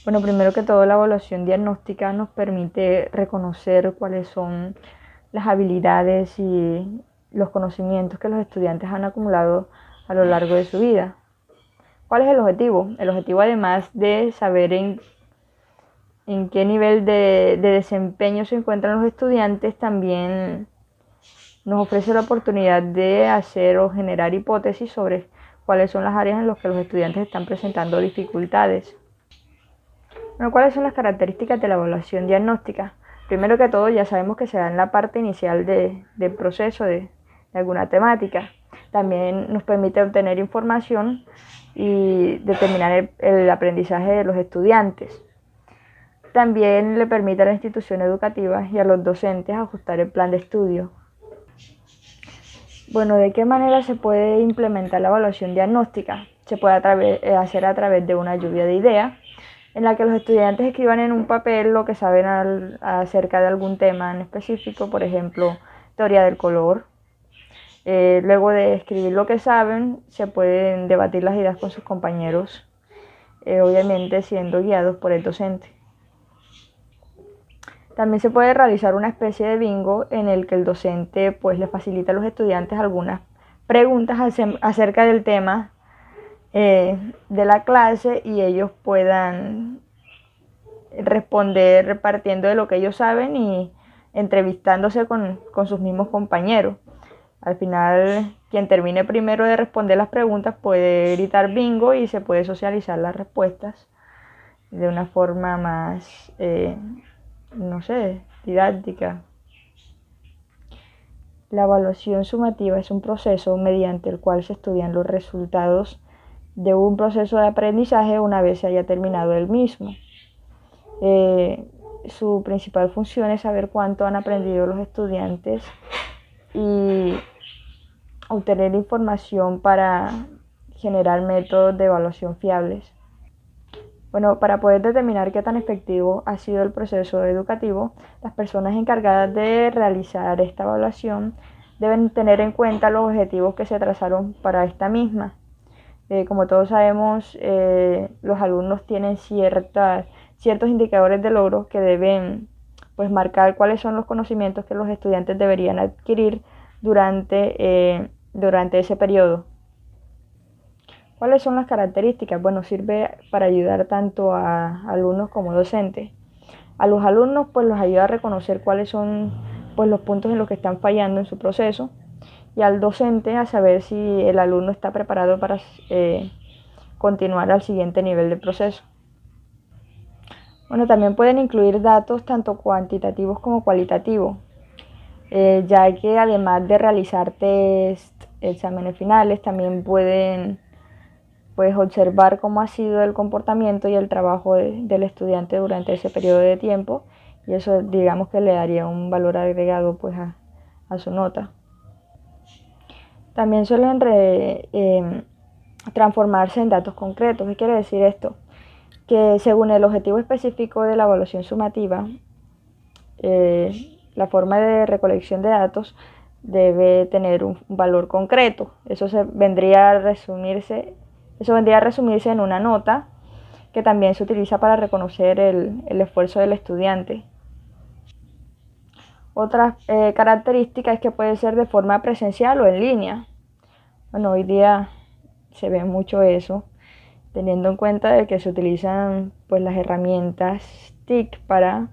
Bueno, primero que todo, la evaluación diagnóstica nos permite reconocer cuáles son las habilidades y los conocimientos que los estudiantes han acumulado a lo largo de su vida. ¿Cuál es el objetivo? El objetivo, además de saber en qué nivel de desempeño se encuentran los estudiantes, también nos ofrece la oportunidad de hacer o generar hipótesis sobre cuáles son las áreas en las que los estudiantes están presentando dificultades. Bueno, ¿cuáles son las características de la evaluación diagnóstica? Primero que todo, ya sabemos que se da en la parte inicial del proceso de alguna temática. También nos permite obtener información y determinar el aprendizaje de los estudiantes. También le permite a la institución educativa y a los docentes ajustar el plan de estudio. Bueno, ¿de qué manera se puede implementar la evaluación diagnóstica? Se puede hacer a través de una lluvia de ideas, en la que los estudiantes escriban en un papel lo que saben acerca de algún tema en específico, por ejemplo, teoría del color. Luego de escribir lo que saben, se pueden debatir las ideas con sus compañeros, obviamente siendo guiados por el docente. También se puede realizar una especie de bingo en el que el docente pues le facilita a los estudiantes algunas preguntas acerca del tema de la clase y ellos puedan responder partiendo de lo que ellos saben y entrevistándose con sus mismos compañeros. Al final, quien termine primero de responder las preguntas puede gritar bingo y se puede socializar las respuestas de una forma más, no sé, didáctica. La evaluación sumativa es un proceso mediante el cual se estudian los resultados de un proceso de aprendizaje una vez se haya terminado el mismo. Su principal función es saber cuánto han aprendido los estudiantes y obtener información para generar métodos de evaluación fiables. Bueno, para poder determinar qué tan efectivo ha sido el proceso educativo, las personas encargadas de realizar esta evaluación deben tener en cuenta los objetivos que se trazaron para esta misma. Como todos sabemos, los alumnos tienen ciertos indicadores de logro que deben pues, marcar cuáles son los conocimientos que los estudiantes deberían adquirir durante ese periodo. ¿Cuáles son las características? Bueno, sirve para ayudar tanto a alumnos como docentes. A los alumnos pues los ayuda a reconocer cuáles son pues, los puntos en los que están fallando en su proceso y al docente a saber si el alumno está preparado para continuar al siguiente nivel del proceso. Bueno, también pueden incluir datos tanto cuantitativos como cualitativos, ya que además de realizar test, exámenes finales, también pueden pues, observar cómo ha sido el comportamiento y el trabajo del estudiante durante ese periodo de tiempo y eso digamos que le daría un valor agregado pues, a su nota. También suelen transformarse en datos concretos. ¿Qué quiere decir esto? Que según el objetivo específico de la evaluación sumativa, la forma de recolección de datos debe tener un valor concreto. Eso vendría a resumirse en una nota que también se utiliza para reconocer el esfuerzo del estudiante. Otra característica es que puede ser de forma presencial o en línea. Bueno, hoy día se ve mucho eso, teniendo en cuenta de que se utilizan pues, las herramientas TIC para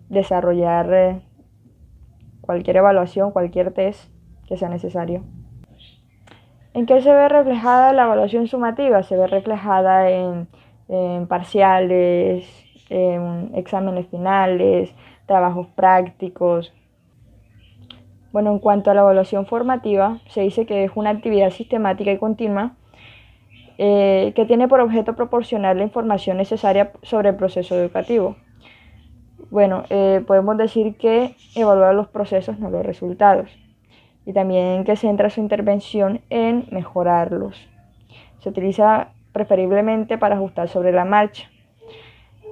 desarrollar cualquier evaluación, cualquier test que sea necesario. ¿En qué se ve reflejada la evaluación sumativa? Se ve reflejada en parciales, en exámenes finales, trabajos prácticos. Bueno, en cuanto a la evaluación formativa, se dice que es una actividad sistemática y continua que tiene por objeto proporcionar la información necesaria sobre el proceso educativo. Bueno, podemos decir que evalúa los procesos, no los resultados. Y también que centra su intervención en mejorarlos. Se utiliza preferiblemente para ajustar sobre la marcha,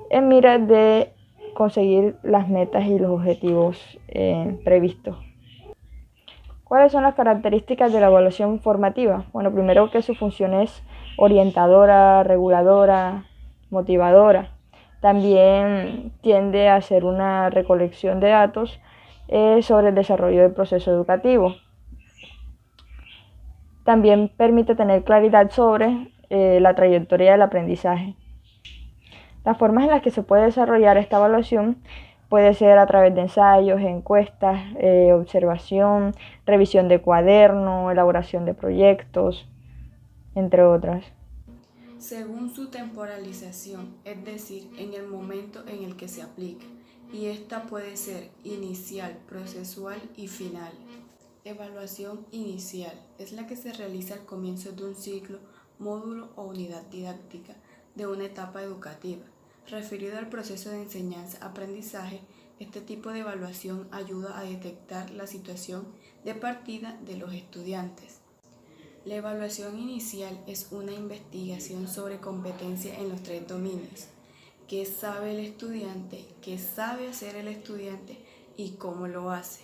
en miras de conseguir las metas y los objetivos previstos. ¿Cuáles son las características de la evaluación formativa? Bueno, primero que su función es orientadora, reguladora, motivadora. También tiende a hacer una recolección de datos sobre el desarrollo del proceso educativo. También permite tener claridad sobre la trayectoria del aprendizaje. Las formas en las que se puede desarrollar esta evaluación puede ser a través de ensayos, encuestas, observación, revisión de cuaderno, elaboración de proyectos, entre otras. Según su temporalización, es decir, en el momento en el que se aplica, y esta puede ser inicial, procesual y final. Evaluación inicial es la que se realiza al comienzo de un ciclo, módulo o unidad didáctica de una etapa educativa. Referido al proceso de enseñanza-aprendizaje, este tipo de evaluación ayuda a detectar la situación de partida de los estudiantes. La evaluación inicial es una investigación sobre competencia en los 3 dominios: qué sabe el estudiante, qué sabe hacer el estudiante y cómo lo hace.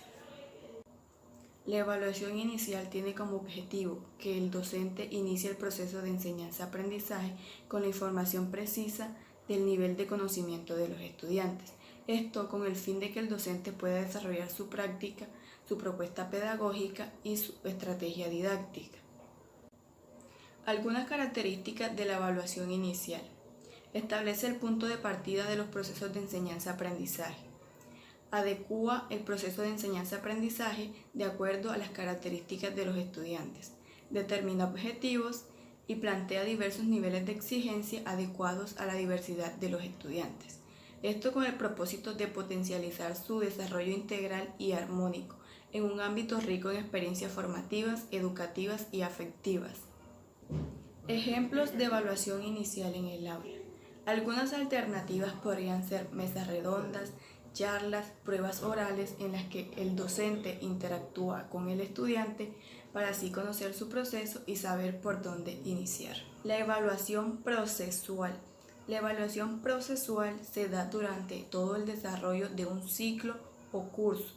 La evaluación inicial tiene como objetivo que el docente inicie el proceso de enseñanza-aprendizaje con la información precisa del nivel de conocimiento de los estudiantes. Esto con el fin de que el docente pueda desarrollar su práctica, su propuesta pedagógica y su estrategia didáctica. Algunas características de la evaluación inicial. Establece el punto de partida de los procesos de enseñanza-aprendizaje. Adecúa el proceso de enseñanza-aprendizaje de acuerdo a las características de los estudiantes. Determina objetivos y plantea diversos niveles de exigencia adecuados a la diversidad de los estudiantes. Esto con el propósito de potencializar su desarrollo integral y armónico en un ámbito rico en experiencias formativas, educativas y afectivas. Ejemplos de evaluación inicial en el aula. Algunas alternativas podrían ser mesas redondas, charlas, pruebas orales en las que el docente interactúa con el estudiante para así conocer su proceso y saber por dónde iniciar. La evaluación procesual. La evaluación procesual se da durante todo el desarrollo de un ciclo o curso.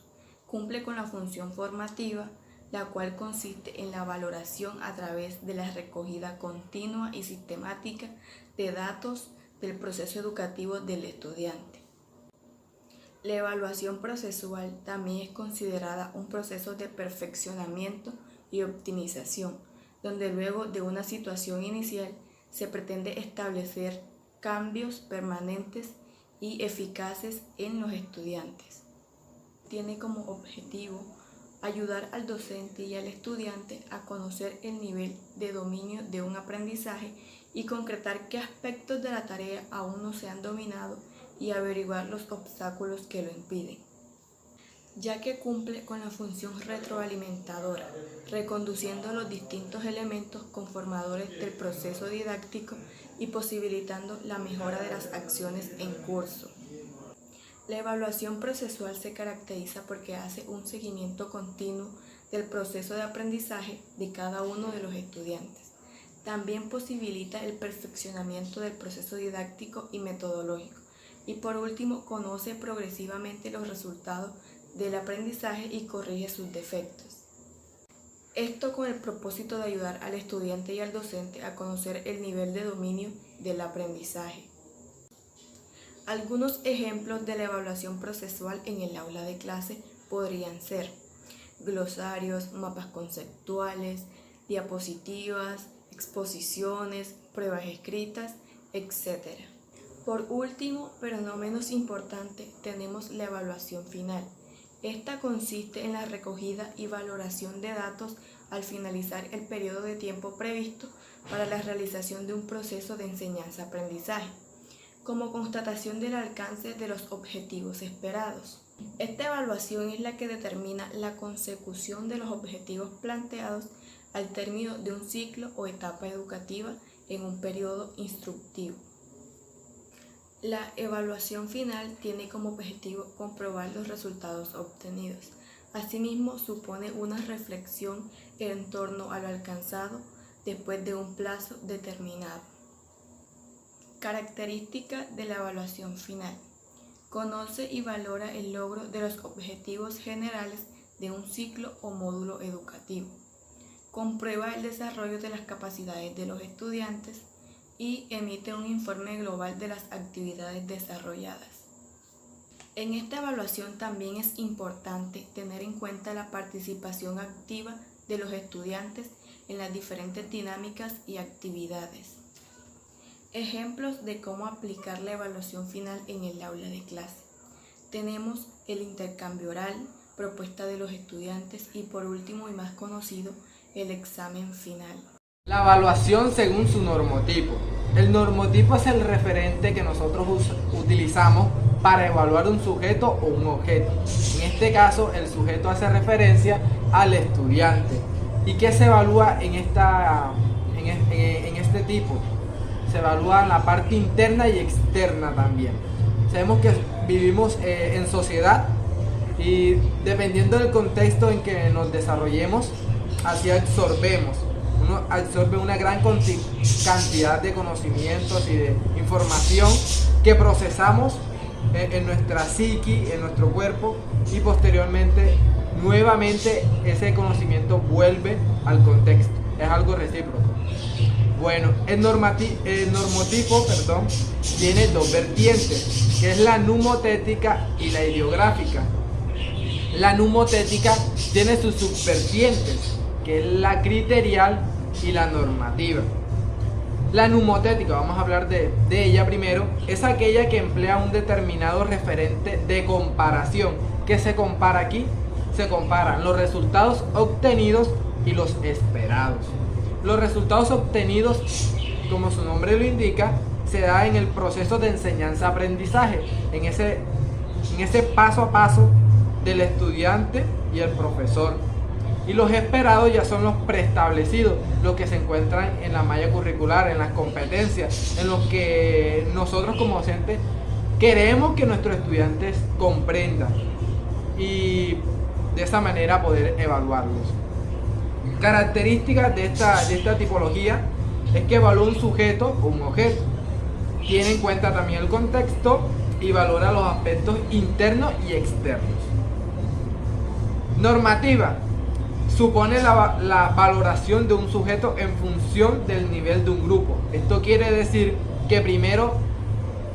Cumple con la función formativa, la cual consiste en la valoración a través de la recogida continua y sistemática de datos del proceso educativo del estudiante. La evaluación procesual también es considerada un proceso de perfeccionamiento y optimización, donde luego de una situación inicial se pretende establecer cambios permanentes y eficaces en los estudiantes. Tiene como objetivo ayudar al docente y al estudiante a conocer el nivel de dominio de un aprendizaje y concretar qué aspectos de la tarea aún no se han dominado y averiguar los obstáculos que lo impiden, ya que cumple con la función retroalimentadora, reconduciendo los distintos elementos conformadores del proceso didáctico y posibilitando la mejora de las acciones en curso. La evaluación procesual se caracteriza porque hace un seguimiento continuo del proceso de aprendizaje de cada uno de los estudiantes. También posibilita el perfeccionamiento del proceso didáctico y metodológico. Y por último, conoce progresivamente los resultados del aprendizaje y corrige sus defectos. Esto con el propósito de ayudar al estudiante y al docente a conocer el nivel de dominio del aprendizaje. Algunos ejemplos de la evaluación procesual en el aula de clase podrían ser glosarios, mapas conceptuales, diapositivas, exposiciones, pruebas escritas, etc. Por último, pero no menos importante, tenemos la evaluación final. Esta consiste en la recogida y valoración de datos al finalizar el periodo de tiempo previsto para la realización de un proceso de enseñanza-aprendizaje, como constatación del alcance de los objetivos esperados. Esta evaluación es la que determina la consecución de los objetivos planteados al término de un ciclo o etapa educativa en un periodo instructivo. La evaluación final tiene como objetivo comprobar los resultados obtenidos. Asimismo, supone una reflexión en torno a lo alcanzado después de un plazo determinado. Características de la evaluación final. Conoce y valora el logro de los objetivos generales de un ciclo o módulo educativo. Comprueba el desarrollo de las capacidades de los estudiantes. y emite un informe global de las actividades desarrolladas. En esta evaluación también es importante tener en cuenta la participación activa de los estudiantes en las diferentes dinámicas y actividades. Ejemplos de cómo aplicar la evaluación final en el aula de clase. Tenemos el intercambio oral, propuesta de los estudiantes y por último y más conocido, el examen final. La evaluación según su normotipo. El normotipo es el referente que nosotros utilizamos para evaluar un sujeto o un objeto. En este caso, el sujeto hace referencia al estudiante. ¿Y qué se evalúa en este tipo? Se evalúa la parte interna y externa también. Sabemos que vivimos en sociedad y dependiendo del contexto en que nos desarrollemos, así absorbemos. Uno absorbe una gran cantidad de conocimientos y de información que procesamos en nuestra psiqui, en nuestro cuerpo, y posteriormente, nuevamente, ese conocimiento vuelve al contexto. Es algo recíproco. Bueno, el normotipo tiene dos vertientes, que es la numotética y la ideográfica. La numotética tiene sus subvertientes, que es la criterial y la normativa. La numotética, vamos a hablar de ella primero, es aquella que emplea un determinado referente de comparación. ¿Qué se compara aquí? Se comparan los resultados obtenidos y los esperados. Los resultados obtenidos, como su nombre lo indica, se da en el proceso de enseñanza-aprendizaje, en ese paso a paso del estudiante y el profesor. Y los esperados ya son los preestablecidos, los que se encuentran en la malla curricular, en las competencias, en los que nosotros como docentes queremos que nuestros estudiantes comprendan y de esa manera poder evaluarlos. Características de esta tipología es que evalúa un sujeto o un objeto, tiene en cuenta también el contexto y valora los aspectos internos y externos. Normativa. Supone la valoración de un sujeto en función del nivel de un grupo. Esto quiere decir que primero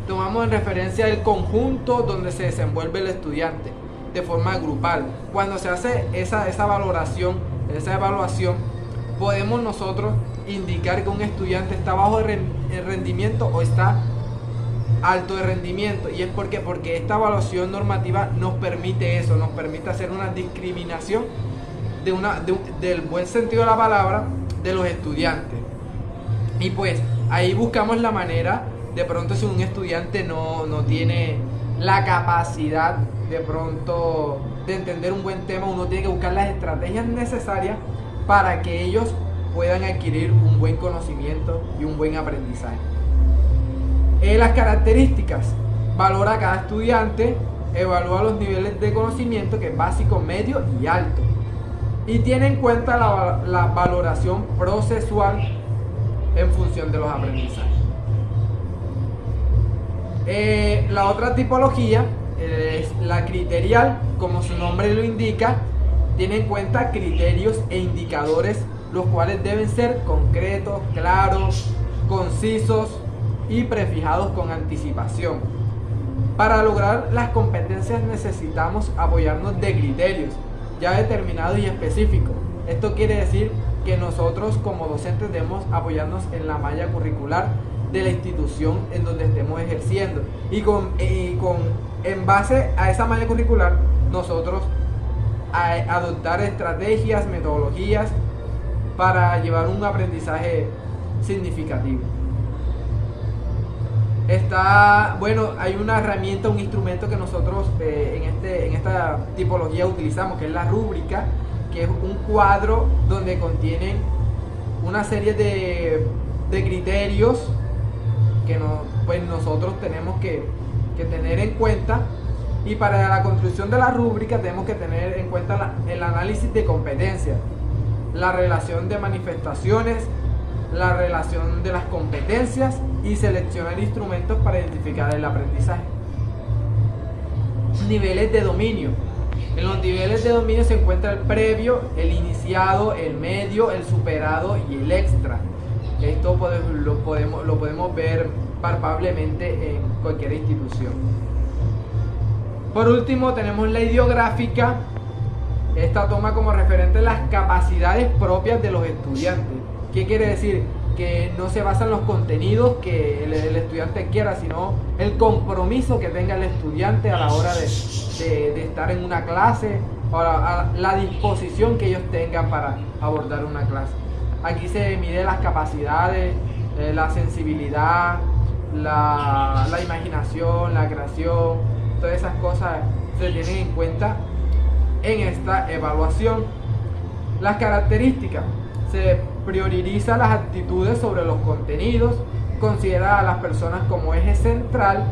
tomamos en referencia el conjunto donde se desenvuelve el estudiante de forma grupal. Cuando se hace esa evaluación, podemos nosotros indicar que un estudiante está bajo de rendimiento o está alto de rendimiento. Y es porque esta evaluación normativa nos permite eso, nos permite hacer una discriminación del buen sentido de la palabra de los estudiantes. Y pues ahí buscamos la manera, de pronto si un estudiante no tiene la capacidad de pronto de entender un buen tema, uno tiene que buscar las estrategias necesarias para que ellos puedan adquirir un buen conocimiento y un buen aprendizaje. Las características: valora a cada estudiante, evalúa los niveles de conocimiento, que es básico, medio y alto, y tiene en cuenta la valoración procesual en función de los aprendizajes. La otra tipología es la criterial. Como su nombre lo indica, tiene en cuenta criterios e indicadores, los cuales deben ser concretos, claros, concisos y prefijados con anticipación. Para lograr las competencias necesitamos apoyarnos de criterios ya determinados y específicos. Esto quiere decir que nosotros como docentes debemos apoyarnos en la malla curricular de la institución en donde estemos ejerciendo y en base a esa malla curricular nosotros adoptar estrategias, metodologías para llevar un aprendizaje significativo. Hay una herramienta, un instrumento que nosotros en esta tipología utilizamos, que es la rúbrica, que es un cuadro donde contienen una serie de criterios que nosotros tenemos que tener en cuenta, y para la construcción de la rúbrica tenemos que tener en cuenta el análisis de competencias, la relación de manifestaciones, la relación de las competencias y seleccionar instrumentos para identificar el aprendizaje. Niveles de dominio. En los niveles de dominio se encuentra el previo, el iniciado, el medio, el superado y el extra. Esto lo podemos ver palpablemente en cualquier institución. Por último, tenemos la ideográfica. Esta toma como referente las capacidades propias de los estudiantes. ¿Qué quiere decir? Que no se basa en los contenidos que el estudiante quiera, sino el compromiso que tenga el estudiante a la hora de estar en una clase, o a la disposición que ellos tengan para abordar una clase. Aquí se mide las capacidades, la sensibilidad, la imaginación, la creación, todas esas cosas se tienen en cuenta en esta evaluación. Las características: se prioriza las actitudes sobre los contenidos, considera a las personas como eje central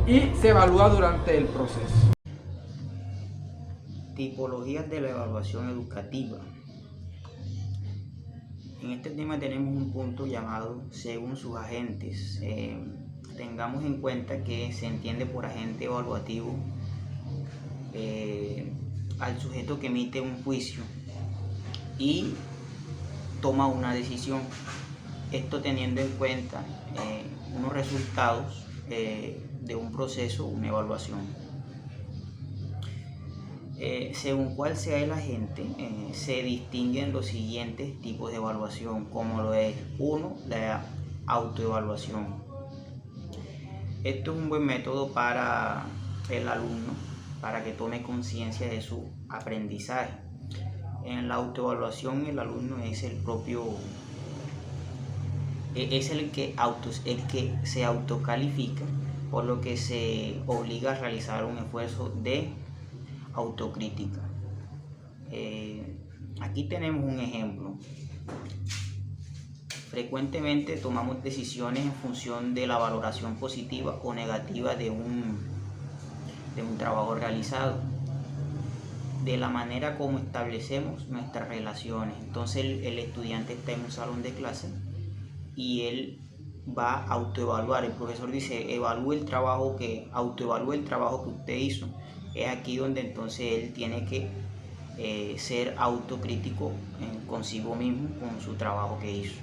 y se evalúa durante el proceso. Tipologías de la evaluación educativa. En este tema tenemos un punto llamado según sus agentes. Tengamos en cuenta que se entiende por agente evaluativo al sujeto que emite un juicio y toma una decisión. Esto teniendo en cuenta unos resultados de un proceso, una evaluación. Según cuál sea el agente, se distinguen los siguientes tipos de evaluación, como lo es 1, la autoevaluación. Esto es un buen método para el alumno, para que tome conciencia de su aprendizaje. En la autoevaluación el alumno es el que se autocalifica, por lo que se obliga a realizar un esfuerzo de autocrítica. Aquí tenemos un ejemplo. Frecuentemente tomamos decisiones en función de la valoración positiva o negativa de un trabajo realizado, de la manera como establecemos nuestras relaciones. Entonces el estudiante está en un salón de clase y él va a autoevaluar. El profesor dice: autoevalúe el trabajo que usted hizo. Es aquí donde entonces él tiene que ser autocrítico consigo mismo con su trabajo que hizo.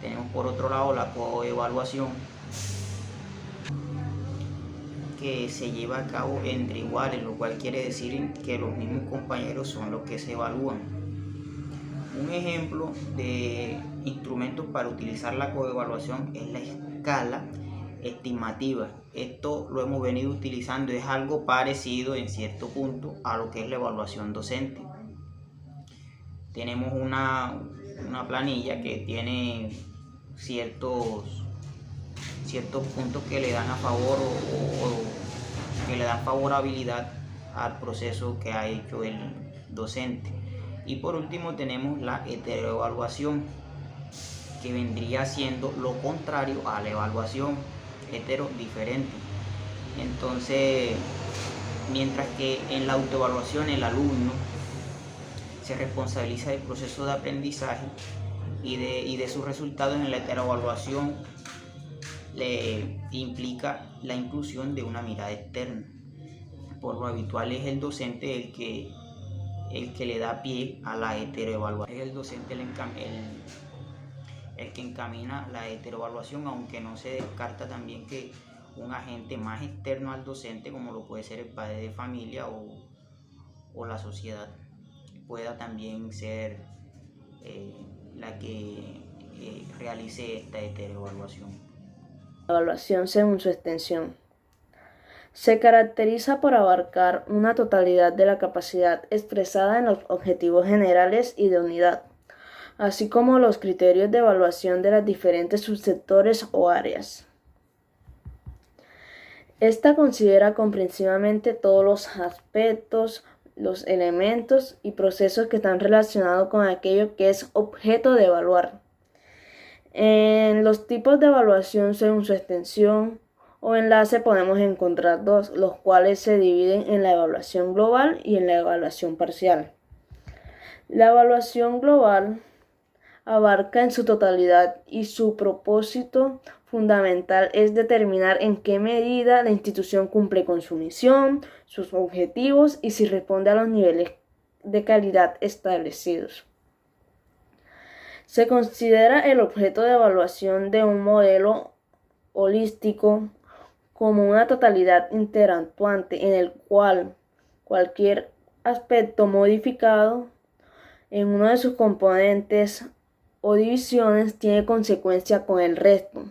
Tenemos por otro lado la coevaluación, que se lleva a cabo entre iguales, lo cual quiere decir que los mismos compañeros son los que se evalúan. Un ejemplo de instrumentos para utilizar la coevaluación es la escala estimativa. Esto lo hemos venido utilizando, es algo parecido en cierto punto a lo que es la evaluación docente. Tenemos una planilla que tiene ciertos puntos que le dan a favor o que le dan favorabilidad al proceso que ha hecho el docente. Y por último tenemos la heteroevaluación, que vendría siendo lo contrario a la evaluación. Hetero, diferente. Entonces, mientras que en la autoevaluación el alumno se responsabiliza del proceso de aprendizaje y de sus resultados, en la heteroevaluación le implica la inclusión de una mirada externa. Por lo habitual es el docente el que le da pie a la heteroevaluación. Es el docente el que encamina la heteroevaluación, aunque no se descarta también que un agente más externo al docente, como lo puede ser el padre de familia o la sociedad, pueda también ser la que realice esta heteroevaluación. Evaluación según su extensión. Se caracteriza por abarcar una totalidad de la capacidad expresada en los objetivos generales y de unidad, así como los criterios de evaluación de los diferentes subsectores o áreas. Esta considera comprensivamente todos los aspectos, los elementos y procesos que están relacionados con aquello que es objeto de evaluar. En los tipos de evaluación según su extensión o enlace podemos encontrar dos, los cuales se dividen en la evaluación global y en la evaluación parcial. La evaluación global abarca en su totalidad y su propósito fundamental es determinar en qué medida la institución cumple con su misión, sus objetivos y si responde a los niveles de calidad establecidos. Se considera el objeto de evaluación de un modelo holístico como una totalidad interactuante en el cual cualquier aspecto modificado en uno de sus componentes o divisiones tiene consecuencia con el resto.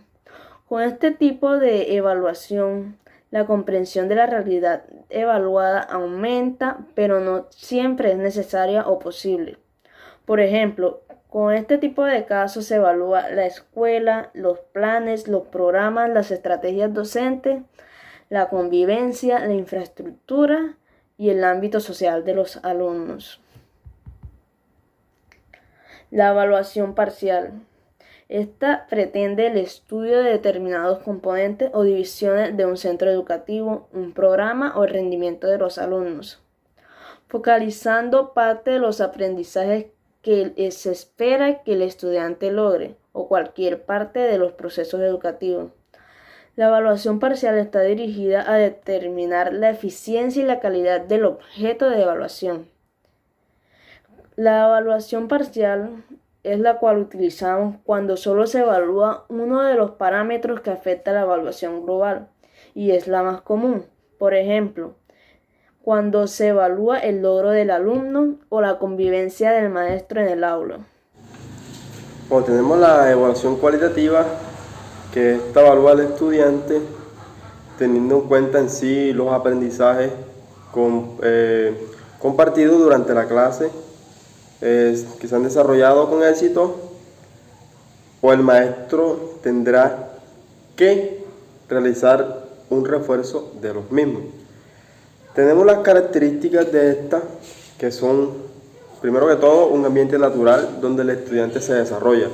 Con este tipo de evaluación, la comprensión de la realidad evaluada aumenta, pero no siempre es necesaria o posible. Por ejemplo, con este tipo de casos se evalúa la escuela, los planes, los programas, las estrategias docentes, la convivencia, la infraestructura y el ámbito social de los alumnos. La evaluación parcial. Esta pretende el estudio de determinados componentes o divisiones de un centro educativo, un programa o el rendimiento de los alumnos, focalizando parte de los aprendizajes que se espera que el estudiante logre o cualquier parte de los procesos educativos. La evaluación parcial está dirigida a determinar la eficiencia y la calidad del objeto de evaluación. La evaluación parcial es la cual utilizamos cuando solo se evalúa uno de los parámetros que afecta a la evaluación global y es la más común. Por ejemplo, cuando se evalúa el logro del alumno o la convivencia del maestro en el aula. Bueno, tenemos la evaluación cualitativa, que esta evalúa al estudiante teniendo en cuenta en sí los aprendizajes compartidos durante la clase que se han desarrollado con éxito, o el maestro tendrá que realizar un refuerzo de los mismos. Tenemos las características de esta, que son, primero que todo, un ambiente natural donde el estudiante se desarrolla.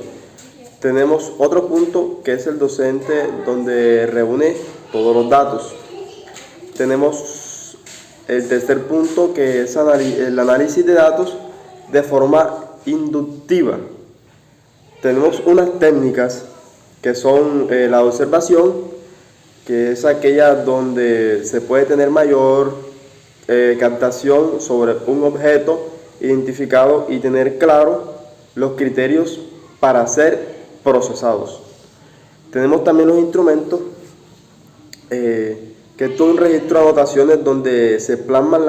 Tenemos otro punto que es el docente, donde reúne todos los datos. Tenemos el tercer punto, que es el análisis de datos de forma inductiva. Tenemos unas técnicas que son la observación, que es aquella donde se puede tener mayor captación sobre un objeto identificado y tener claro los criterios para ser procesados. Tenemos también los instrumentos, que es todo un registro de anotaciones donde se plasman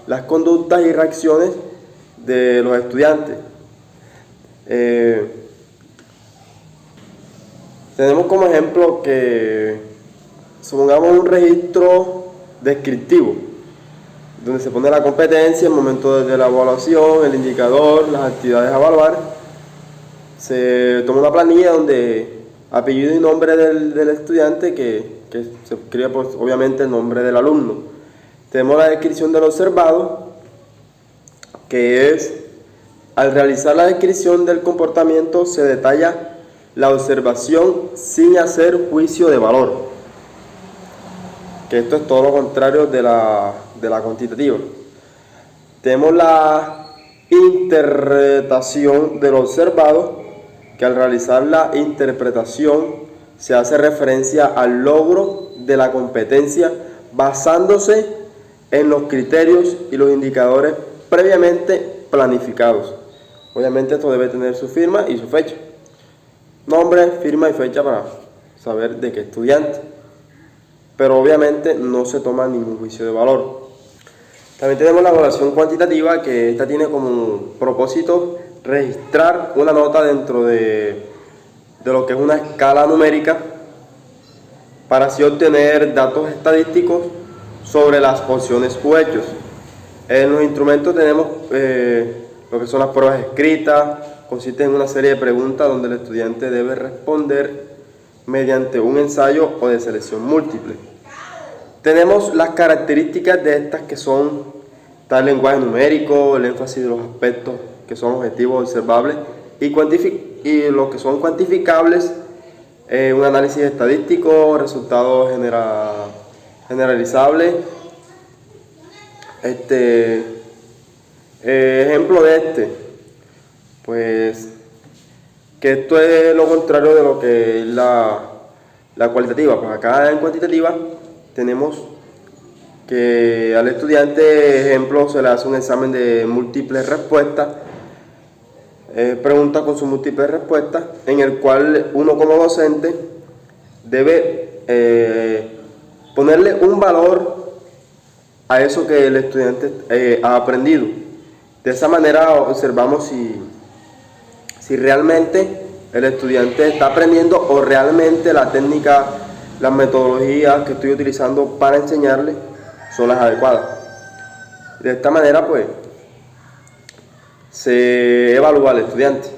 las conductas y reacciones de los estudiantes. Tenemos como ejemplo que supongamos un registro descriptivo, donde se pone la competencia, el momento de la evaluación, el indicador, las actividades a evaluar. Se toma una planilla donde apellido y nombre del estudiante, que se escribe pues, obviamente el nombre del alumno. Tenemos la descripción del observado, que es, al realizar la descripción del comportamiento, se detalla la observación sin hacer juicio de valor, que esto es todo lo contrario de la cuantitativa. Tenemos la interpretación del observado, que al realizar la interpretación se hace referencia al logro de la competencia basándose en los criterios y los indicadores previamente planificados. Obviamente esto debe tener su firma y su fecha. Nombre, firma y fecha para saber de qué estudiante. Pero obviamente no se toma ningún juicio de valor. También tenemos la evaluación cuantitativa, que esta tiene como propósito registrar una nota dentro de lo que es una escala numérica, para así obtener datos estadísticos sobre las opciones u hechos. En los instrumentos tenemos lo que son las pruebas escritas. Consiste en una serie de preguntas donde el estudiante debe responder mediante un ensayo o de selección múltiple. Tenemos las características de estas, que son tal lenguaje numérico, el énfasis de los aspectos que son objetivos observables y los que son cuantificables, un análisis estadístico, resultados generalizables. Ejemplo de pues que esto es lo contrario de lo que es la cualitativa. Pues acá en cuantitativa tenemos que al estudiante, ejemplo, se le hace un examen de múltiples respuestas, preguntas con sus múltiples respuestas, en el cual uno como docente debe ponerle un valor a eso que el estudiante ha aprendido. De esa manera observamos si realmente el estudiante está aprendiendo o realmente la técnica, las metodologías que estoy utilizando para enseñarle son las adecuadas. De esta manera pues se evalúa al estudiante.